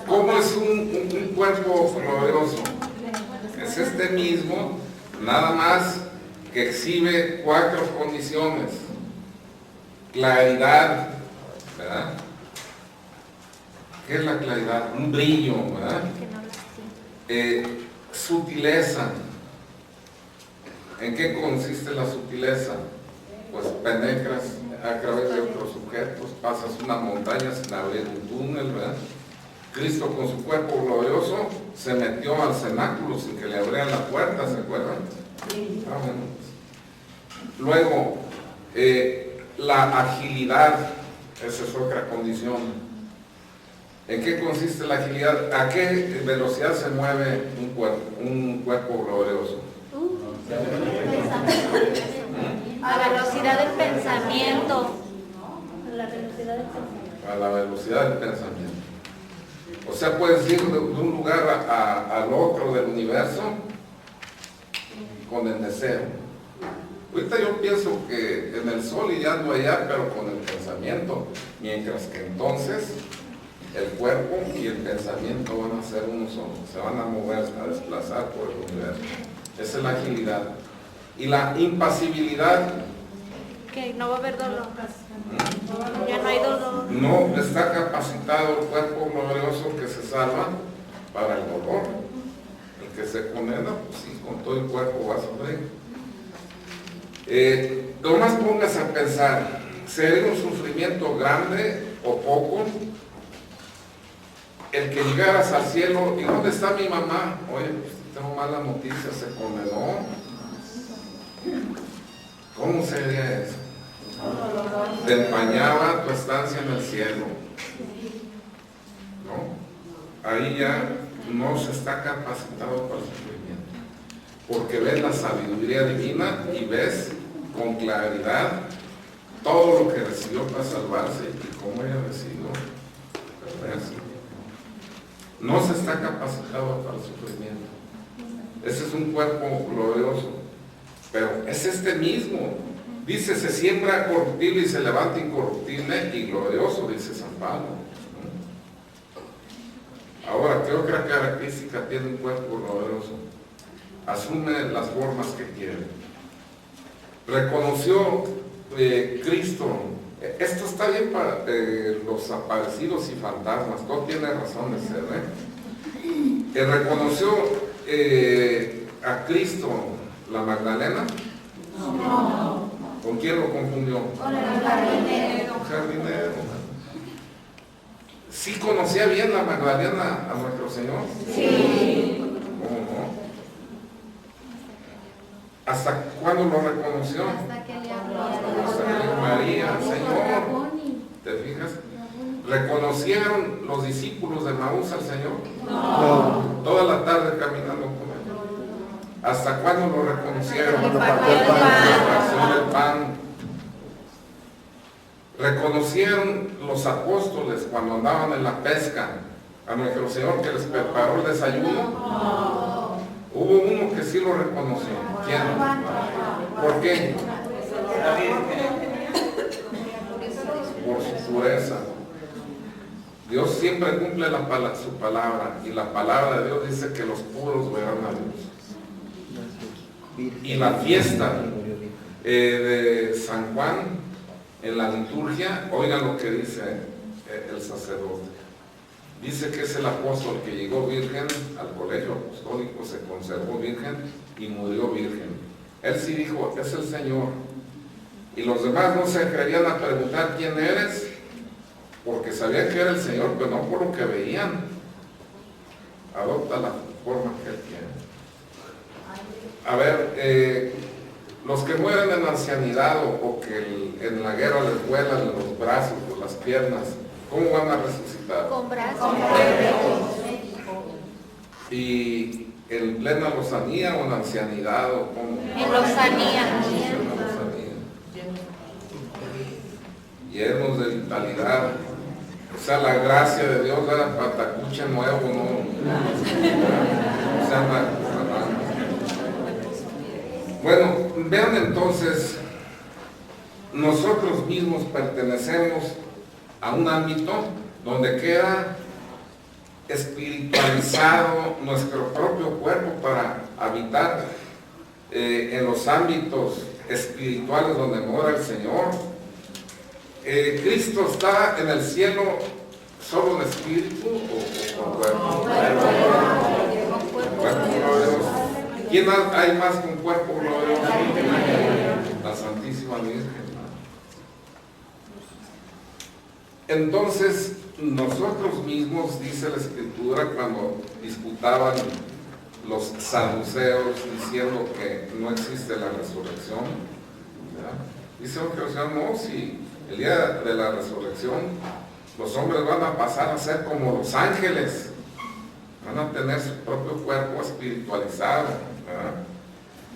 ¿Cómo es un cuerpo glorioso? Es este mismo, nada más que exhibe 4 condiciones. Claridad, ¿verdad? ¿Qué es la claridad? Un brillo, ¿verdad? Sutileza. ¿En qué consiste la sutileza? Pues penetras a través de otros sujetos, pasas una montaña sin abrir un túnel, ¿verdad? Cristo con su cuerpo glorioso se metió al cenáculo sin que le abrieran la puerta, ¿se acuerdan? Ah, bueno. Luego, la agilidad, esa es otra condición. ¿En qué consiste la agilidad? ¿A qué velocidad se mueve un cuerpo glorioso? A la velocidad del pensamiento. A la velocidad del pensamiento. O sea, puedes ir de un lugar al otro del universo con el deseo. Ahorita yo pienso que en el sol y ya ando allá, pero con el pensamiento, mientras que entonces el cuerpo y el pensamiento van a ser uno solo, se van a mover, a desplazar por el universo. Esa es la agilidad. Y la impasibilidad. Que no va a haber dolor. Ya no hay dolor. No está capacitado el cuerpo glorioso que se salva para el dolor. El que se condena, pues sí, con todo el cuerpo va a sufrir. Nomás pongas a pensar, ¿sería un sufrimiento grande o poco el que llegaras al cielo? ¿Y dónde está mi mamá? Oye, pues tengo mala noticia, se condenó. ¿Cómo sería eso? Te empañaba tu estancia en el cielo, ¿no? Ahí ya no se está capacitado para el sufrimiento, porque ves la sabiduría divina y ves con claridad todo lo que recibió para salvarse y cómo ella recibió. No se está capacitado para el sufrimiento. Ese es un cuerpo glorioso, pero es este mismo. Dice, se siembra corruptible y se levanta incorruptible y glorioso, dice San Pablo. Ahora, ¿qué otra característica tiene un cuerpo glorioso? Asume las formas que quiere. Reconoció Cristo. Esto está bien para los aparecidos y fantasmas, todo tiene razón de ser, reconoció a Cristo la Magdalena. No. ¿Con quién lo confundió? Con el jardinero. Jardinero. ¿Sí conocía bien la Magdalena a nuestro Señor? Sí. ¿Cómo no? ¿Hasta cuándo lo reconoció? Hasta que le habló. Hasta que le María, Señor. ¿Te fijas? ¿Reconocieron los discípulos de Maús al Señor? No. Toda la tarde caminando con él. ¿Hasta cuándo lo reconocieron? Cuando partió el pan. Partió el pan. ¿Reconocieron los apóstoles cuando andaban en la pesca a nuestro Señor que les preparó el desayuno? Hubo uno que sí lo reconoció. ¿Quién? ¿Por qué? Por su pureza. Dios siempre cumple su palabra, y la palabra de Dios dice que los puros verán a Dios. Y la fiesta de San Juan en la liturgia, oigan lo que dice el sacerdote. Dice que es el apóstol que llegó virgen al colegio apostólico, se conservó virgen y murió virgen. Él sí dijo, es el Señor. Y los demás no se atrevían a preguntar quién eres, porque sabían que era el Señor, pero no por lo que veían. Adopta la forma que Él quiere. A ver, los que mueren en ancianidad o que en la guerra les vuelan los brazos o las piernas, ¿cómo van a resucitar? Con brazos. ¿Y en plena lozanía o en ancianidad o cómo? En lozanía. Llenos de vitalidad. O sea, la gracia de Dios era patacuche nuevo, ¿no? O sea, bueno, vean entonces, nosotros mismos pertenecemos a un ámbito donde queda espiritualizado nuestro propio cuerpo para habitar en los ámbitos espirituales donde mora el Señor. ¿Cristo está en el cielo solo en espíritu o con cuerpo? ¿Quién hay más con cuerpo glorioso? La Santísima Virgen. Entonces, nosotros mismos, dice la Escritura, cuando disputaban los saduceos diciendo que no existe la resurrección, ¿verdad? Dice que, o sea, no, si el día de la resurrección los hombres van a pasar a ser como los ángeles, van a tener su propio cuerpo espiritualizado, ¿verdad?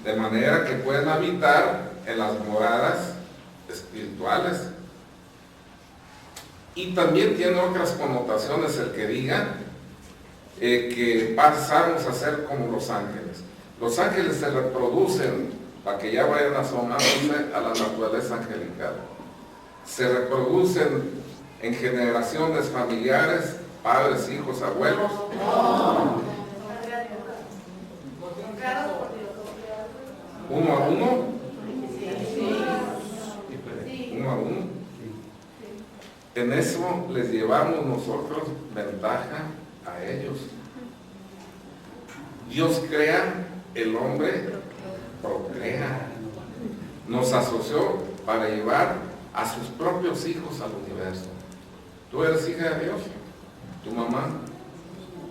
De manera que pueden habitar en las moradas espirituales. Y también tiene otras connotaciones el que diga que pasamos a ser como los ángeles. Los ángeles se reproducen, para que ya vayan asomándose a la naturaleza angelical. Se reproducen en generaciones familiares, padres, hijos, abuelos. ¿Uno a uno? ¿Uno a uno? En eso les llevamos nosotros ventaja a ellos. Dios crea, el hombre procrea. Nos asoció para llevar a sus propios hijos al universo. Tú eres hija de Dios, tu mamá,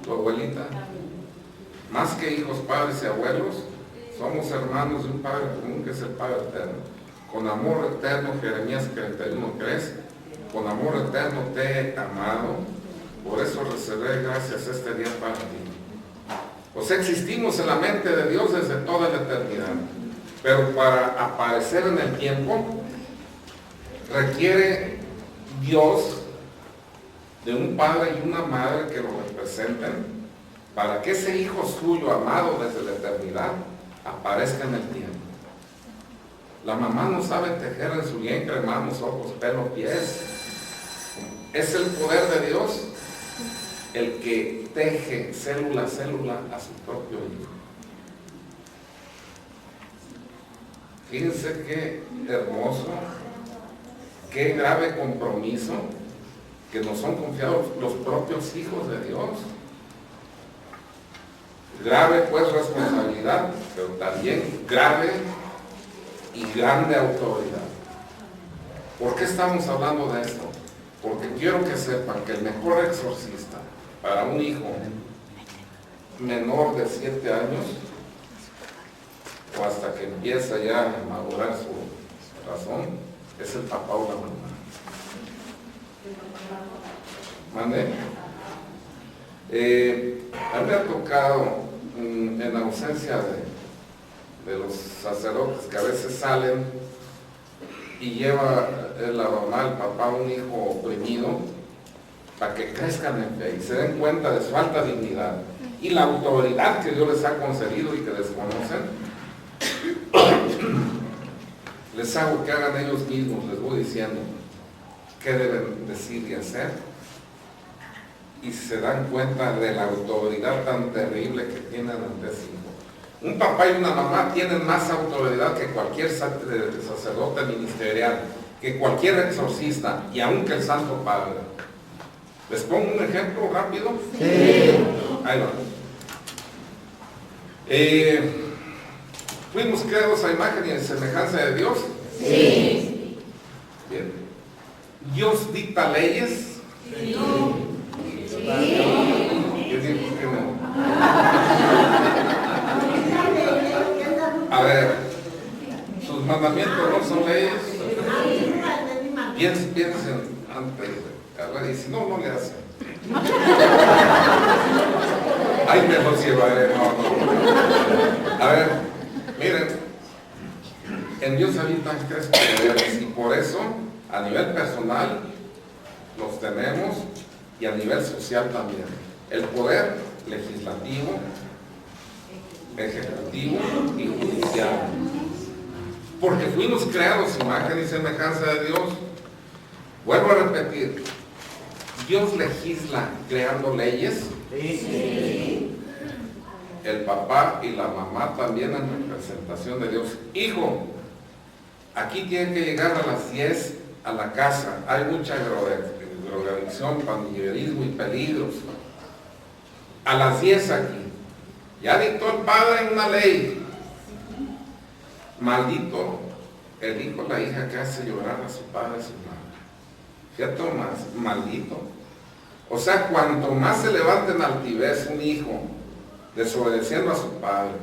tu abuelita. Más que hijos, padres y abuelos, somos hermanos de un Padre común que es el Padre eterno. Con amor eterno, Jeremías 31:3, con amor eterno te he amado, por eso reservé gracias este día para ti. O sea, existimos en la mente de Dios desde toda la eternidad, pero para aparecer en el tiempo requiere Dios de un padre y una madre que lo representen para que ese hijo suyo amado desde la eternidad aparezca en el tiempo. La mamá no sabe tejer en su vientre manos, ojos, pelo, pies. Es el poder de Dios el que teje célula a célula a su propio hijo. Fíjense qué hermoso, qué grave compromiso que nos son confiados los propios hijos de Dios. Grave pues responsabilidad, pero también grave y grande autoridad. ¿Por qué estamos hablando de esto? Porque quiero que sepan que el mejor exorcista para un hijo menor de 7 años o hasta que empieza ya a madurar su razón es el papá o la mamá. ¿Mande? A mí me ha tocado en ausencia de los sacerdotes que a veces salen y lleva la mamá, el papá, un hijo oprimido para que crezcan en fe y se den cuenta de su alta dignidad y la autoridad que Dios les ha concedido y que desconocen. Les hago que hagan ellos mismos, les voy diciendo qué deben decir y hacer, y se dan cuenta de la autoridad tan terrible que tienen ante sí. Un papá y una mamá tienen más autoridad que cualquier sacerdote ministerial, que cualquier exorcista y aún que el Santo Padre. ¿Les pongo un ejemplo rápido? Sí. Ahí va. ¿Fuimos creados a imagen y en semejanza de Dios? Sí. Bien. ¿Dios dicta leyes? Sí. Yo digo que no. A ver, sus mandamientos no son leyes. Piensen antes de hablar y si no, no le hacen. Ay, me los llevaré. No. A ver, miren, en Dios habitan 3 poderes y por eso, a nivel personal, los tenemos y a nivel social también. El poder legislativo, ejecutivo y judicial. Porque fuimos creados imagen y semejanza de Dios. Vuelvo a repetir, ¿Dios legisla creando leyes? Sí. El papá y la mamá también en representación de Dios. Hijo, aquí tienen que llegar a las 10 a la casa. Hay mucha drogadicción, pandillerismo y peligros. A las 10 aquí. Ya dictó el padre una ley. Maldito el hijo o la hija que hace llorar a su padre y a su madre. Fíjate más, maldito. O sea, cuanto más se levanta en altivez un hijo, desobedeciendo a su padre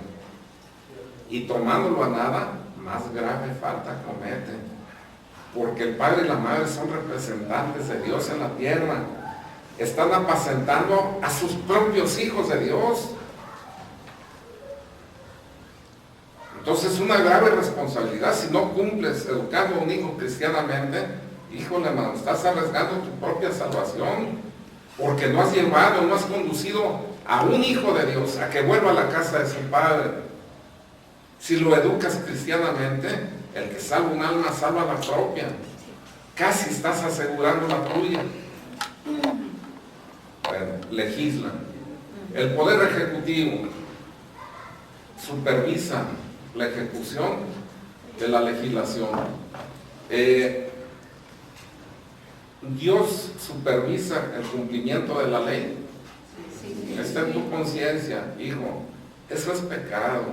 y tomándolo a nada, más grave falta comete. Porque el padre y la madre son representantes de Dios en la tierra. Están apacentando a sus propios hijos de Dios. Entonces es una grave responsabilidad si no cumples educando a un hijo cristianamente. Híjole, hermano, estás arriesgando tu propia salvación. Porque no has llevado, no has conducido a un hijo de Dios a que vuelva a la casa de su padre. Si lo educas cristianamente, el que salva un alma salva la propia. Casi estás asegurando la tuya. Bueno, legisla. El poder ejecutivo supervisa la ejecución de la legislación. Dios supervisa el cumplimiento de la ley. Está en tu conciencia, hijo. Eso es pecado.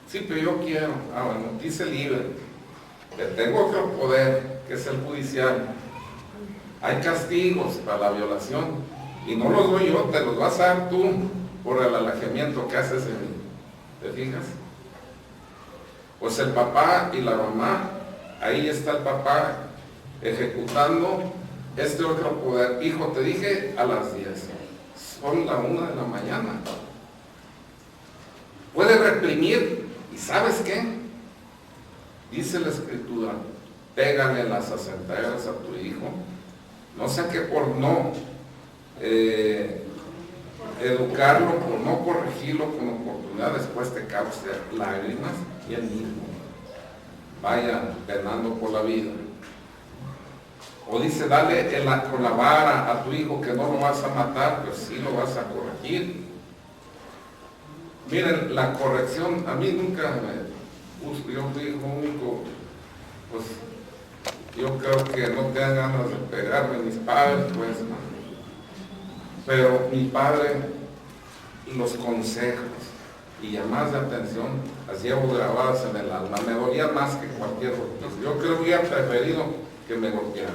Sí, pero yo quiero. Bueno, dice libre. Tengo otro poder, que es el judicial. Hay castigos para la violación. Y no los doy yo, te los vas a dar tú por el alejamiento que haces en mí. ¿Te fijas? Pues el papá y la mamá, ahí está el papá ejecutando este otro poder. Hijo, te dije a las 10, son la 1 de la mañana. Puede reprimir, y ¿sabes qué? Dice la Escritura, pégale las acenteras a tu hijo, no sea que por no educarlo, por no corregirlo con oportunidad, después te cause lágrimas y el mismo vaya penando por la vida. O dice, dale con la vara a tu hijo que no lo vas a matar, pues sí lo vas a corregir. Miren, la corrección, a mí nunca yo fui hijo único, pues yo creo que no tengan ganas de pegarme mis padres, pues, pero mi padre, los consejos y llamadas de atención las llevo grabadas en el alma. Me dolía más que cualquier otro. Yo creo que hubiera preferido que me golpearan.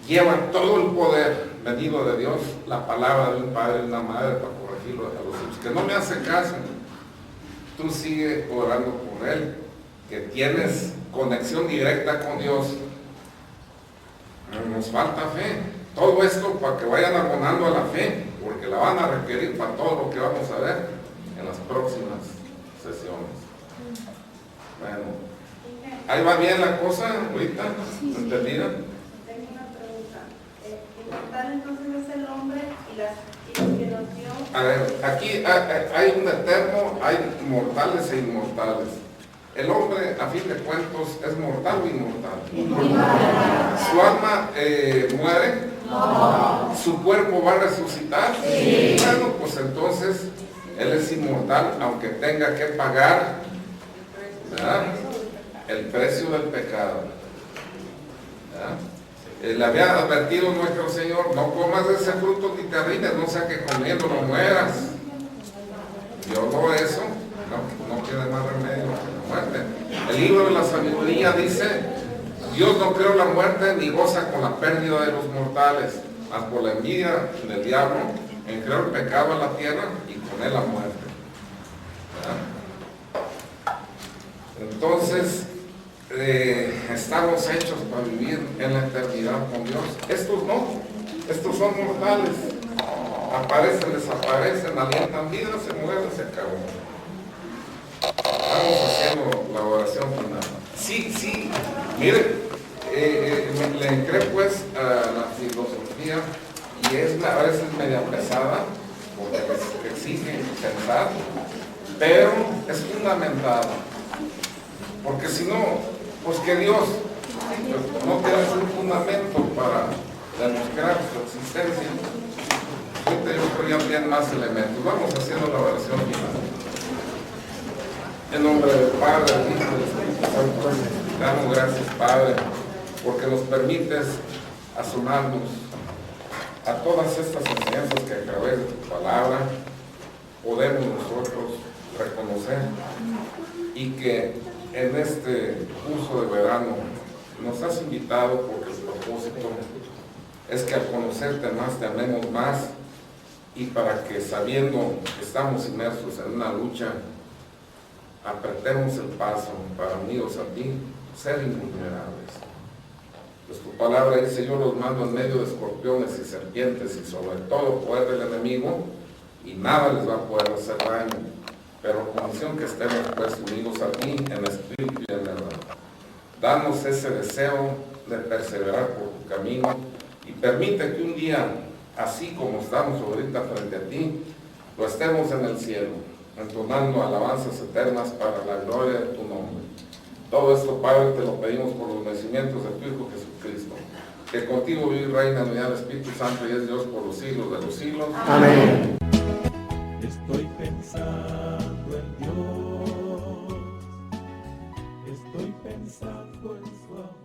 Llevan todo el poder venido de Dios, la palabra de un padre y una madre para corregirlo a los hijos. Que no me hace caso, tú sigue orando por él, que tienes conexión directa con Dios. Nos falta fe. Todo esto para que vayan abonando a la fe, porque la van a requerir para todo lo que vamos a ver en las próximas sesiones. Bueno, ahí va bien la cosa ahorita, ¿entendida? Tengo una pregunta. Inmortal entonces es el hombre y los que nos dio. A ver, aquí hay un eterno, hay mortales e inmortales. El hombre, a fin de cuentas, ¿es mortal o inmortal? ¿Su alma muere? No. ¿Su cuerpo va a resucitar? Sí. Bueno, pues entonces él es inmortal, aunque tenga que pagar, ¿verdad?, el precio del pecado. Le había advertido nuestro Señor, no comas de ese fruto ni te arruines, no sea que comiéndolo mueras. violó eso, no tiene más remedio que la muerte. El libro de la sabiduría dice, Dios no creó la muerte ni goza con la pérdida de los mortales, mas por la envidia del diablo, en creó el pecado en la tierra y con él la muerte. ¿Verdad? Entonces, estamos hechos para vivir en la eternidad con Dios. Estos no, estos son mortales. Aparecen, desaparecen, alientan vida, se mueven, se acabó. Estamos haciendo la oración final. Sí, mire, le entré pues a la filosofía y es a veces media pesada porque exige pensar, pero es fundamentada. Porque si no, pues que Dios no tiene un fundamento para demostrar su existencia. Ahorita yo creo ya tienen más elementos. Vamos haciendo la oración final. En nombre del Padre, del Hijo y del Espíritu Santo, damos gracias, Padre, porque nos permites asomarnos a todas estas enseñanzas que a través de tu palabra podemos nosotros reconocer y que en este curso de verano nos has invitado porque el propósito es que al conocerte más te amemos más y para que sabiendo que estamos inmersos en una lucha apretemos el paso para unidos a ti ser invulnerables. Pues tu palabra dice, yo los mando en medio de escorpiones y serpientes y sobre todo poder del enemigo y nada les va a poder hacer daño, pero condición que estemos pues unidos a ti en espíritu y en verdad. Danos ese deseo de perseverar por tu camino y permite que un día, así como estamos ahorita frente a ti, lo estemos en el cielo, entonando alabanzas eternas para la gloria de tu nombre. Todo esto, Padre, te lo pedimos por los merecimientos de tu Hijo Jesucristo, que contigo vive y reina en la unidad del Espíritu Santo y es Dios por los siglos de los siglos. Amén. Estoy pensando en Dios, estoy pensando en su amor.